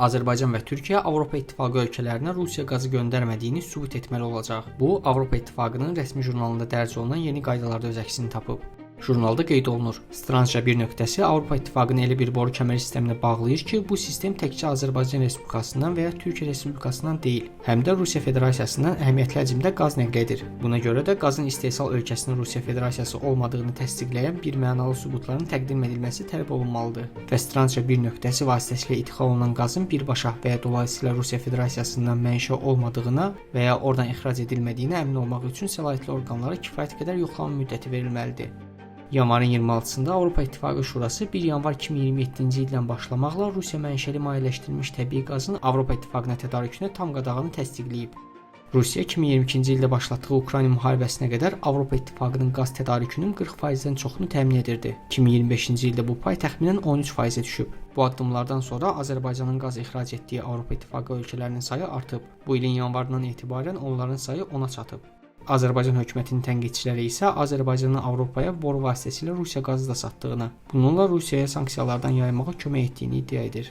Azərbaycan və Türkiyə Avropa İttifaqı ölkələrinə Rusiya qazı göndərmədiyini sübut etməli olacaq. Bu, Avropa İttifaqının rəsmi jurnalında dərc olunan yeni qaydalarda öz əksini tapıb. Jurnalda qeyd olunur, Stranca bir nöqtəsi Avropa İttifaqını elə bir boru kəməri sisteminə bağlayır ki, bu sistem təkcə Azərbaycan Respublikasından və ya Türkiyə Respublikasından deyil, həm də Rusiya Federasiyasından əhəmiyyətli həcmdə qaz nəql edir. Buna görə də qazın istehsal ölkəsinin Rusiya Federasiyası olmadığını təsdiqləyən bir mənalı sübutların təqdim edilməsi tələb olunmalıdır. Və Stranca bir nöqtəsi vasitəsilə idxal olunan qazın birbaşa və ya dolayısıyla Rusiya Federasiyasından mənşə olmadığına və ya oradan ixrac edilmədiyinə əmin olmaq üçün səlahiyyətli orqanlara kifayət qədər yoxlama müddəti verilməlidir. Yanvarın 26-sında Avropa İttifaqı Şurası 1 yanvar 2027-ci ildən başlamaqla Rusiya mənşəli mayeləşdirilmiş təbii qazın Avropa İttifaqına tədarükünə tam qadağanı təsdiqləyib. Rusiya 2022-ci ildə başlatdığı Ukrayna müharibəsinə qədər Avropa İttifaqının qaz tədarükünün 40%-dən çoxunu təmin edirdi. 2025-ci ildə bu pay təxminən 13%-ə düşüb. Bu addımlardan sonra Azərbaycanın qaz ixrac etdiyi Avropa İttifaqı ölkələrinin sayı artıb. Bu ilin yanvarından etibarən onların sayı 10-a çatıb. Azərbaycan hökumətinin tənqidçiləri isə Azərbaycanın Avropaya boru vasitəsilə Rusiya qazı da satdığını, bununla Rusiyaya sanksiyalardan yaymağa kömək etdiyini iddia edir.